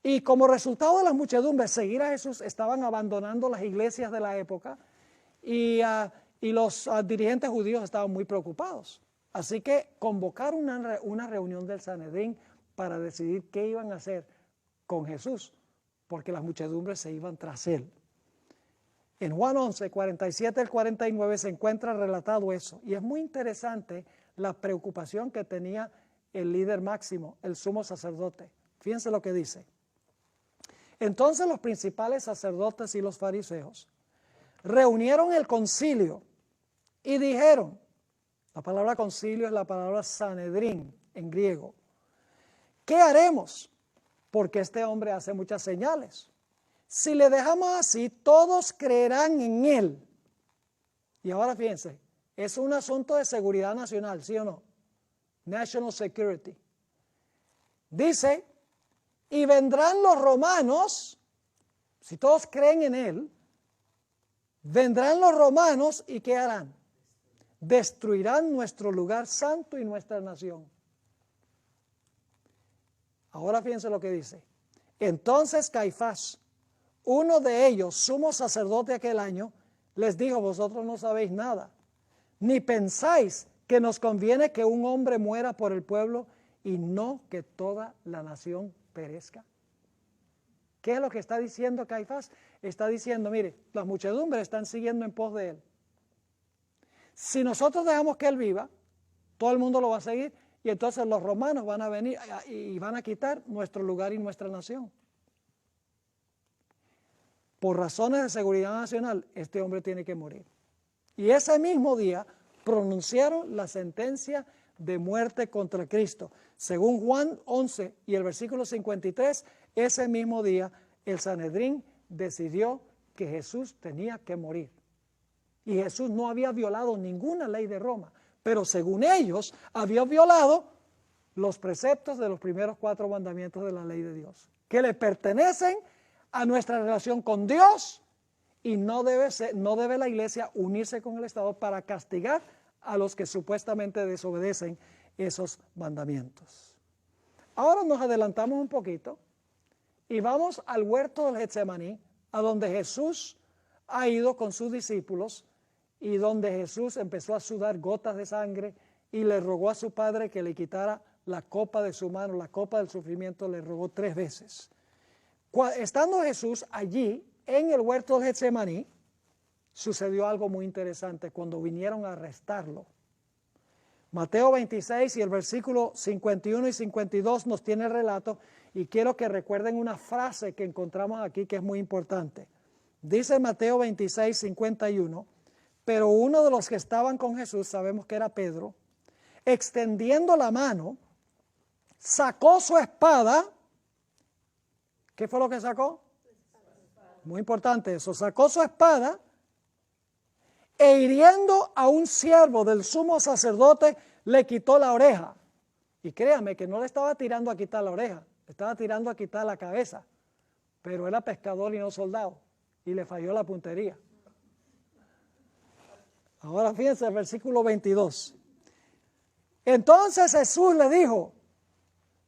Y como resultado de las muchedumbres seguir a Jesús, estaban abandonando las iglesias de la época y los dirigentes judíos estaban muy preocupados. Así que convocaron una reunión del Sanedrín para decidir qué iban a hacer con Jesús, porque las muchedumbres se iban tras él. En Juan 11, 47 al 49 se encuentra relatado eso. Y es muy interesante la preocupación que tenía el líder máximo, el sumo sacerdote. Fíjense lo que dice. Entonces los principales sacerdotes y los fariseos reunieron el concilio y dijeron, la palabra concilio es la palabra Sanedrín en griego, ¿qué haremos? Porque este hombre hace muchas señales. Si le dejamos así, todos creerán en él. Y ahora fíjense, es un asunto de seguridad nacional, ¿sí o no? National security. Dice, y vendrán los romanos, si todos creen en él, vendrán los romanos y ¿qué harán? Destruirán nuestro lugar santo y nuestra nación. Ahora fíjense lo que dice. Entonces Caifás, uno de ellos, sumo sacerdote aquel año, les dijo, vosotros no sabéis nada, ni pensáis que nos conviene que un hombre muera por el pueblo y no que toda la nación perezca. ¿Qué es lo que está diciendo Caifás? Está diciendo, mire, las muchedumbres están siguiendo en pos de él. Si nosotros dejamos que él viva, todo el mundo lo va a seguir y entonces los romanos van a venir y van a quitar nuestro lugar y nuestra nación. Por razones de seguridad nacional, este hombre tiene que morir. Y ese mismo día pronunciaron la sentencia de muerte contra Cristo. Según Juan 11 y el versículo 53, ese mismo día el Sanedrín decidió que Jesús tenía que morir. Y Jesús no había violado ninguna ley de Roma, pero según ellos había violado los preceptos de los primeros 4 mandamientos de la ley de Dios, que le pertenecen a nuestra relación con Dios, y no debe la iglesia unirse con el Estado para castigar a los que supuestamente desobedecen esos mandamientos. Ahora nos adelantamos un poquito y vamos al huerto del Getsemaní, a donde Jesús ha ido con sus discípulos y donde Jesús empezó a sudar gotas de sangre y le rogó a su Padre que le quitara la copa de su mano, la copa del sufrimiento, le rogó 3 veces. Estando Jesús allí en el huerto del Getsemaní, sucedió algo muy interesante cuando vinieron a arrestarlo. Mateo 26 y el versículo 51 y 52 nos tiene el relato, y quiero que recuerden una frase que encontramos aquí que es muy importante. Dice Mateo 26, 51, pero uno de los que estaban con Jesús, sabemos que era Pedro, extendiendo la mano, sacó su espada. ¿Qué fue lo que sacó? Muy importante eso. Sacó su espada e hiriendo a un siervo del sumo sacerdote, le quitó la oreja. Y créame que no le estaba tirando a quitar la oreja, le estaba tirando a quitar la cabeza. Pero era pescador y no soldado, y le falló la puntería. Ahora fíjense el versículo 22. Entonces Jesús le dijo,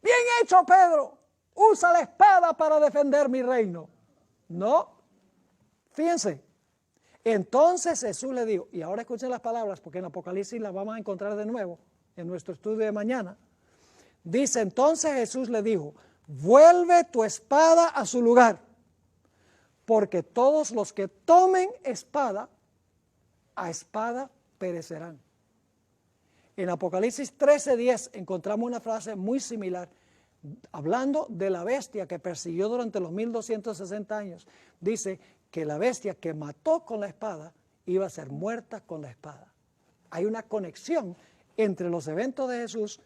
bien hecho, Pedro, usa la espada para defender mi reino. No, fíjense. Entonces Jesús le dijo, y ahora escuchen las palabras porque en Apocalipsis las vamos a encontrar de nuevo en nuestro estudio de mañana. Dice, entonces Jesús le dijo, vuelve tu espada a su lugar, porque todos los que tomen espada, a espada perecerán. En Apocalipsis 13:10 encontramos una frase muy similar, hablando de la bestia que persiguió durante los 1260 años. Dice que la bestia que mató con la espada iba a ser muerta con la espada. Hay una conexión entre los eventos de Jesús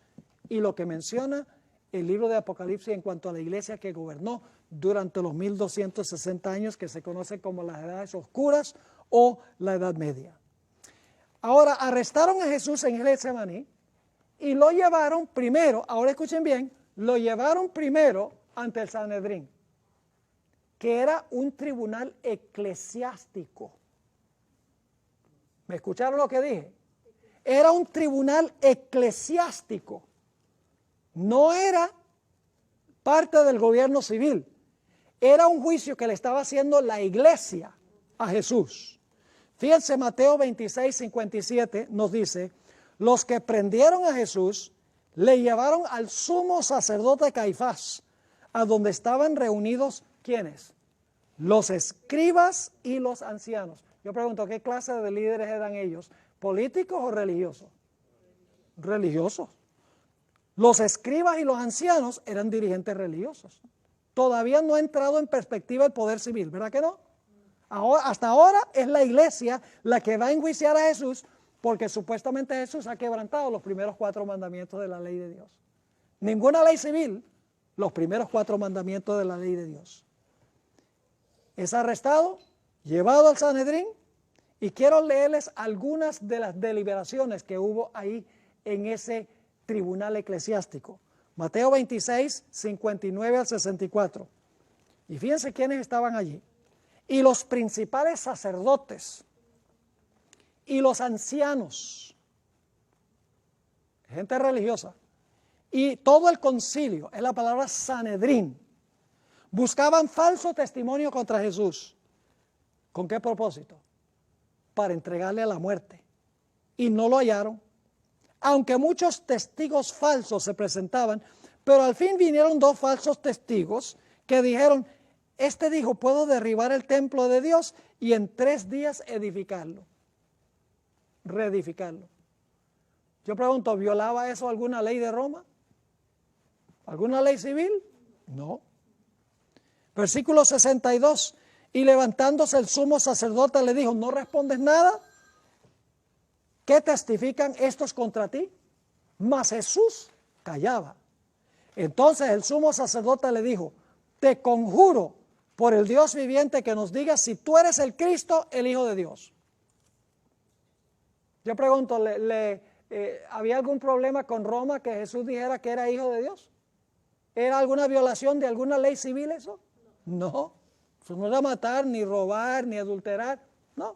y lo que menciona el libro de Apocalipsis en cuanto a la iglesia que gobernó durante los 1260 años, que se conoce como las edades oscuras o la Edad Media. Ahora arrestaron a Jesús en Getsemaní y lo llevaron primero, ahora escuchen bien, lo llevaron primero ante el Sanedrín, que era un tribunal eclesiástico. ¿Me escucharon lo que dije? Era un tribunal eclesiástico. No era parte del gobierno civil. Era un juicio que le estaba haciendo la iglesia a Jesús. Fíjense, Mateo 26, 57 nos dice, los que prendieron a Jesús le llevaron al sumo sacerdote Caifás, a donde estaban reunidos, ¿quiénes? Los escribas y los ancianos. Yo pregunto, ¿qué clase de líderes eran ellos? ¿Políticos o religiosos? Religiosos. Los escribas y los ancianos eran dirigentes religiosos. Todavía no ha entrado en perspectiva el poder civil, ¿verdad que no? Hasta ahora es la iglesia la que va a enjuiciar a Jesús, porque supuestamente Jesús ha quebrantado los primeros 4 mandamientos de la ley de Dios. Ninguna ley civil, los primeros 4 mandamientos de la ley de Dios. es arrestado, llevado al Sanedrín, y quiero leerles algunas de las deliberaciones que hubo ahí en ese tribunal eclesiástico. Mateo 26, 59 al 64. Y fíjense quiénes estaban allí. Y los principales sacerdotes y los ancianos, gente religiosa, y todo el concilio, es la palabra Sanedrín, buscaban falso testimonio contra Jesús. ¿Con qué propósito? Para entregarle a la muerte. Y no lo hallaron. Aunque muchos testigos falsos se presentaban, pero al fin vinieron dos falsos testigos que dijeron, este dijo, puedo derribar el templo de Dios y en 3 días edificarlo, reedificarlo. Yo pregunto, ¿violaba eso alguna ley de Roma? ¿Alguna ley civil? No. Versículo 62, y levantándose el sumo sacerdote le dijo, ¿no respondes nada? ¿Qué testifican estos contra ti? Mas Jesús callaba. Entonces el sumo sacerdote le dijo, te conjuro por el Dios viviente que nos digas si tú eres el Cristo, el Hijo de Dios. Yo pregunto, ¿había algún problema con Roma que Jesús dijera que era Hijo de Dios? ¿Era alguna violación de alguna ley civil eso? No. Eso no era matar, ni robar, ni adulterar. No.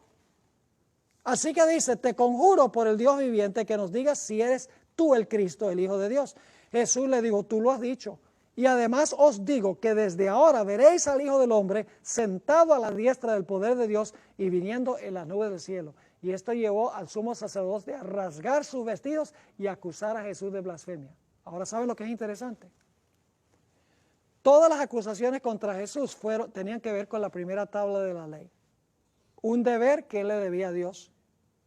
Así que dice, te conjuro por el Dios viviente que nos digas si eres tú el Cristo, el Hijo de Dios. Jesús le dijo, tú lo has dicho. Y además os digo que desde ahora veréis al Hijo del Hombre sentado a la diestra del poder de Dios y viniendo en las nubes del cielo. Y esto llevó al sumo sacerdote a rasgar sus vestidos y acusar a Jesús de blasfemia. Ahora, ¿saben lo que es interesante? Todas las acusaciones contra Jesús tenían que ver con la primera tabla de la ley. Un deber que él le debía a Dios,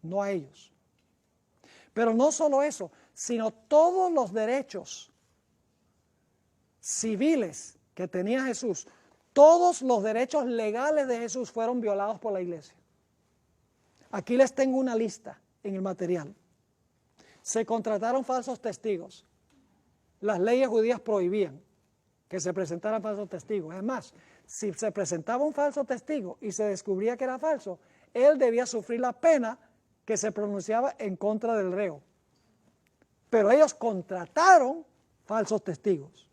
no a ellos. Pero no solo eso, sino todos los derechos civiles que tenía Jesús, todos los derechos legales de Jesús fueron violados por la iglesia. Aquí les tengo una lista en el material. Se contrataron falsos testigos. Las leyes judías prohibían que se presentaran falsos testigos. Es más, si se presentaba un falso testigo y se descubría que era falso, él debía sufrir la pena que se pronunciaba en contra del reo. Pero ellos contrataron falsos testigos.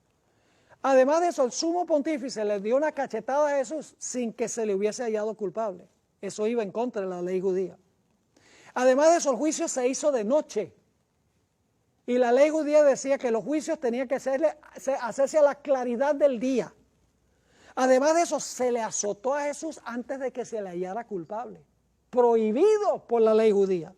Además de eso, el sumo pontífice le dio una cachetada a Jesús sin que se le hubiese hallado culpable. Eso iba en contra de la ley judía. Además de eso, el juicio se hizo de noche. Y la ley judía decía que los juicios tenían que hacerse a la claridad del día. Además de eso, se le azotó a Jesús antes de que se le hallara culpable. Prohibido por la ley judía.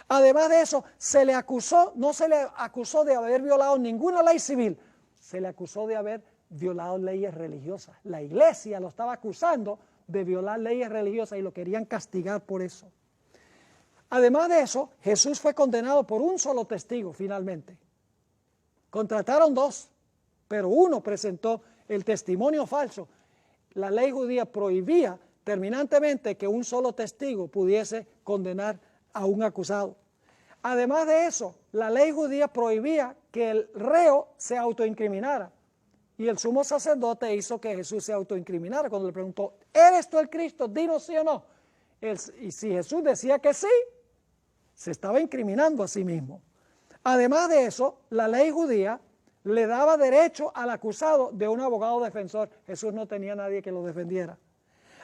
Además de eso, se le acusó, no se le acusó de haber violado ninguna ley civil, se le acusó de haber violado leyes religiosas. La iglesia lo estaba acusando de violar leyes religiosas y lo querían castigar por eso. Además de eso, Jesús fue condenado por un solo testigo finalmente. Contrataron 2, pero uno presentó el testimonio falso. La ley judía prohibía terminantemente que un solo testigo pudiese condenar a un acusado. Además de eso, la ley judía prohibía que el reo se autoincriminara. Y el sumo sacerdote hizo que Jesús se autoincriminara cuando le preguntó, ¿eres tú el Cristo? Dinos sí o no. Y si Jesús decía que sí, se estaba incriminando a sí mismo. Además de eso, la ley judía le daba derecho al acusado de un abogado defensor. Jesús no tenía nadie que lo defendiera.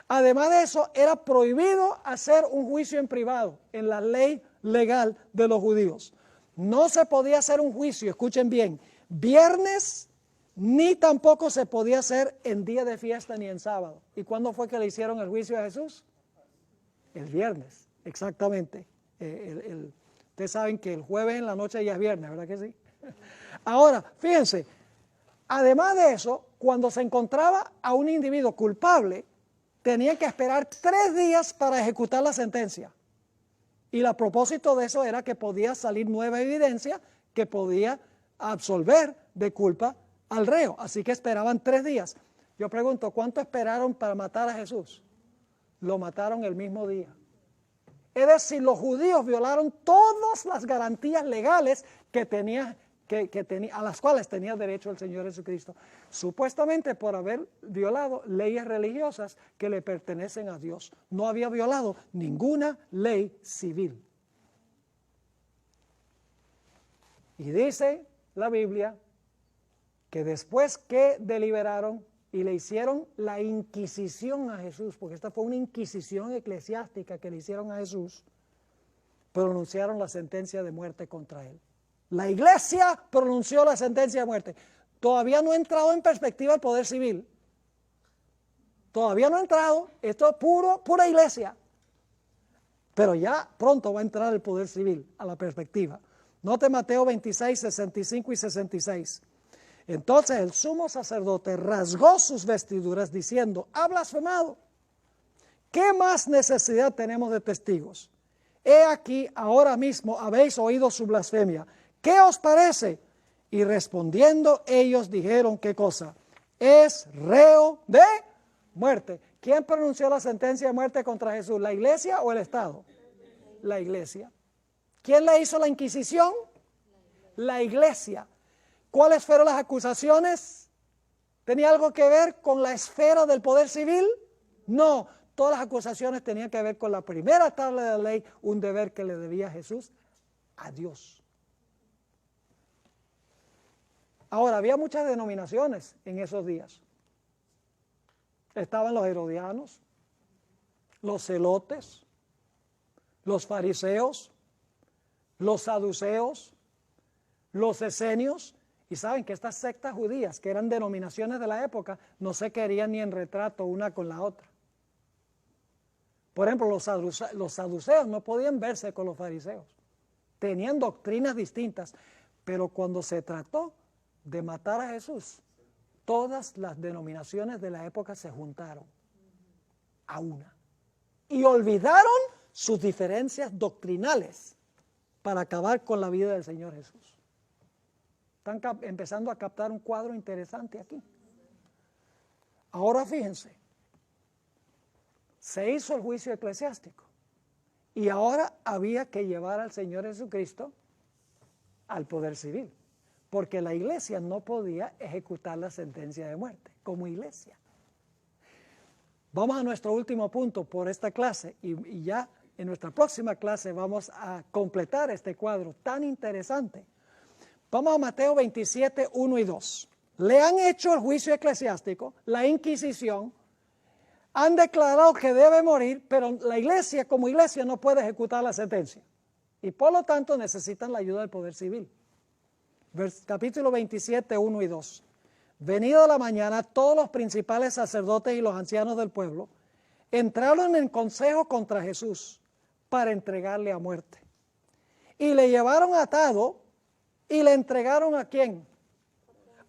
Además de eso, era prohibido hacer un juicio en privado en la ley legal de los judíos. No se podía hacer un juicio, escuchen bien, viernes, ni tampoco se podía hacer en día de fiesta ni en sábado. ¿Y cuándo fue que le hicieron el juicio a Jesús? El viernes, exactamente. Ustedes saben que el jueves en la noche ya es viernes, ¿verdad que sí? Ahora, fíjense, además de eso, cuando se encontraba a un individuo culpable, tenían que esperar 3 días para ejecutar la sentencia. Y el propósito de eso era que podía salir nueva evidencia que podía absolver de culpa al reo. Así que esperaban 3 días. Yo pregunto, ¿cuánto esperaron para matar a Jesús? Lo mataron el mismo día. Es decir, los judíos violaron todas las garantías legales que tenía a las cuales tenía derecho el Señor Jesucristo, supuestamente por haber violado leyes religiosas que le pertenecen a Dios. No había violado ninguna ley civil. Y dice la Biblia que después que deliberaron y le hicieron la inquisición a Jesús, porque esta fue una inquisición eclesiástica que le hicieron a Jesús, pronunciaron la sentencia de muerte contra él. La iglesia pronunció la sentencia de muerte. Todavía no ha entrado en perspectiva el poder civil. Todavía no ha entrado. Esto es pura iglesia. Pero ya pronto va a entrar el poder civil a la perspectiva. Note Mateo 26, 65 y 66. Entonces el sumo sacerdote rasgó sus vestiduras diciendo: ha blasfemado. ¿Qué más necesidad tenemos de testigos? He aquí, ahora mismo habéis oído su blasfemia. ¿Qué os parece? Y respondiendo ellos dijeron, ¿qué cosa? Es reo de muerte. ¿Quién pronunció la sentencia de muerte contra Jesús? ¿La iglesia o el Estado? La iglesia. ¿Quién le hizo la inquisición? La iglesia. ¿Cuáles fueron las acusaciones? ¿Tenía algo que ver con la esfera del poder civil? No. Todas las acusaciones tenían que ver con la primera tabla de la ley, un deber que le debía Jesús a Dios. Ahora, había muchas denominaciones en esos días. Estaban los herodianos, los celotes, los fariseos, los saduceos, los esenios. Y saben que estas sectas judías, que eran denominaciones de la época, no se querían ni en retrato una con la otra. Por ejemplo, los saduceos no podían verse con los fariseos. Tenían doctrinas distintas, pero cuando se trató de matar a Jesús, todas las denominaciones de la época se juntaron a una y olvidaron sus diferencias doctrinales para acabar con la vida del Señor Jesús. Están empezando a captar un cuadro interesante aquí. Ahora fíjense, se hizo el juicio eclesiástico y ahora había que llevar al Señor Jesucristo al poder civil, porque la iglesia no podía ejecutar la sentencia de muerte como iglesia. Vamos a nuestro último punto por esta clase y ya en nuestra próxima clase vamos a completar este cuadro tan interesante. Vamos a Mateo 27, 1 y 2. Le han hecho el juicio eclesiástico, la inquisición, han declarado que debe morir, pero la iglesia como iglesia no puede ejecutar la sentencia. Y por lo tanto necesitan la ayuda del poder civil. Capítulo 27, 1 y 2. Venida la mañana, todos los principales sacerdotes y los ancianos del pueblo entraron en consejo contra Jesús para entregarle a muerte. Y le llevaron atado y le entregaron ¿a quién?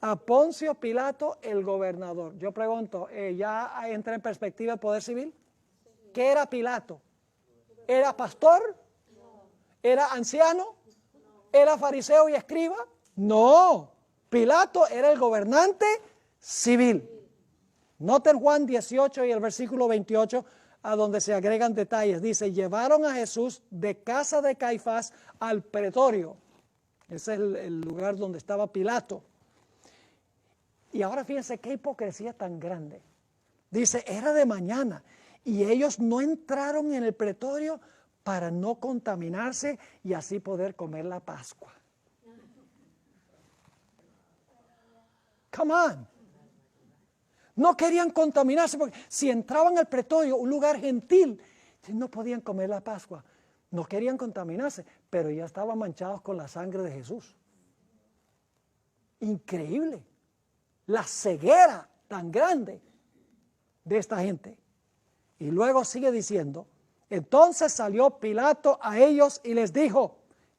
A Poncio Pilato, el gobernador. Yo pregunto, ¿ya entra en perspectiva el poder civil? ¿Qué era Pilato? ¿Era pastor? ¿Era anciano? ¿Era fariseo y escriba? No, Pilato era el gobernante civil. Noten Juan 18 y el versículo 28, a donde se agregan detalles. Dice, llevaron a Jesús de casa de Caifás al pretorio. Ese es el lugar donde estaba Pilato. Y ahora fíjense qué hipocresía tan grande. Dice, era de mañana y ellos no entraron en el pretorio para no contaminarse y así poder comer la Pascua. Come on. No querían contaminarse porque si entraban al pretorio, un lugar gentil, no podían comer la Pascua. No querían contaminarse, pero ya estaban manchados con la sangre de Jesús. Increíble. La ceguera tan grande de esta gente. Y luego sigue diciendo, entonces salió Pilato a ellos y les dijo,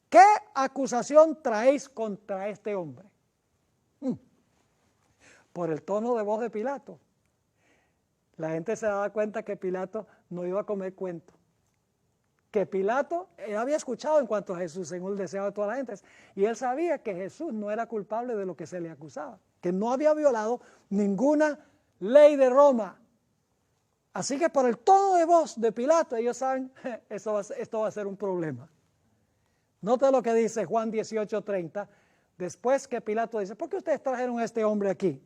¿qué acusación traéis contra este hombre? Por el tono de voz de Pilato, la gente se daba cuenta que Pilato no iba a comer cuento. Que Pilato había escuchado en cuanto a Jesús, según el deseo de toda la gente, y él sabía que Jesús no era culpable de lo que se le acusaba, que no había violado ninguna ley de Roma. Así que por el tono de voz de Pilato, ellos saben, esto va a ser un problema. Nota lo que dice Juan 18:30, Después que Pilato dice, ¿por qué ustedes trajeron a este hombre aquí?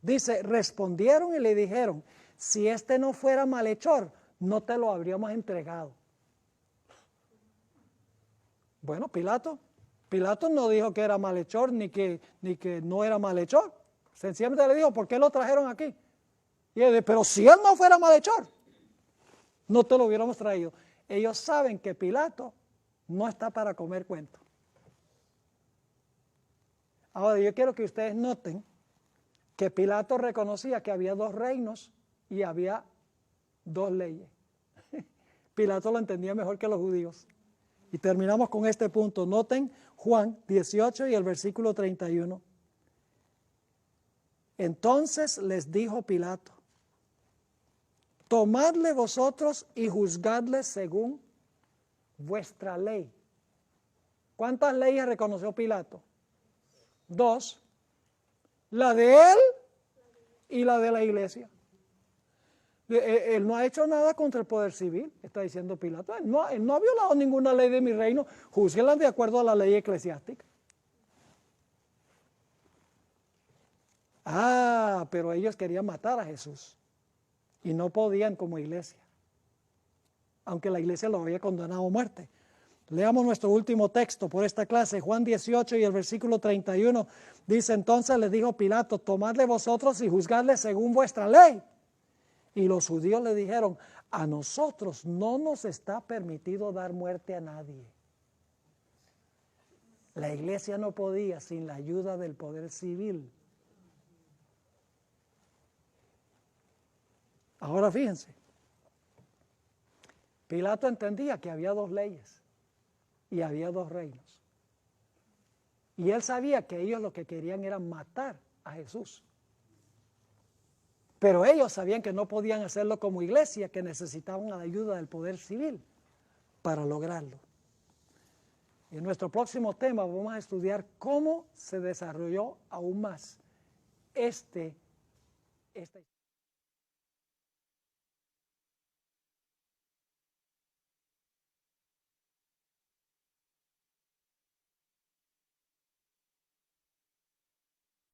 Dice, respondieron y le dijeron, si este no fuera malhechor, no te lo habríamos entregado. Bueno, Pilato no dijo que era malhechor ni que no era malhechor. Sencillamente le dijo, ¿por qué lo trajeron aquí? Y él dice, pero si él no fuera malhechor, no te lo hubiéramos traído. Ellos saben que Pilato no está para comer cuento. Ahora, yo quiero que ustedes noten que Pilato reconocía que había dos reinos y había dos leyes. Pilato lo entendía mejor que los judíos. Y terminamos con este punto. Noten Juan 18 y el versículo 31. Entonces les dijo Pilato, tomadle vosotros y juzgadle según vuestra ley. ¿Cuántas leyes reconoció Pilato? Dos. La de él y la de la iglesia. Él no ha hecho nada contra el poder civil, está diciendo Pilato. Él no ha violado ninguna ley de mi reino, júzguenla de acuerdo a la ley eclesiástica. Pero ellos querían matar a Jesús y no podían como iglesia, aunque la iglesia lo había condenado a muerte. Leamos nuestro último texto por esta clase, Juan 18 y el versículo 31. Dice, entonces les dijo Pilato, tomadle vosotros y juzgadle según vuestra ley. Y los judíos le dijeron, a nosotros no nos está permitido dar muerte a nadie. La iglesia no podía sin la ayuda del poder civil. Ahora fíjense, Pilato entendía que había dos leyes y había dos reinos. Y él sabía que ellos lo que querían era matar a Jesús. Pero ellos sabían que no podían hacerlo como iglesia, que necesitaban la ayuda del poder civil para lograrlo. Y en nuestro próximo tema vamos a estudiar cómo se desarrolló aún más esta historia.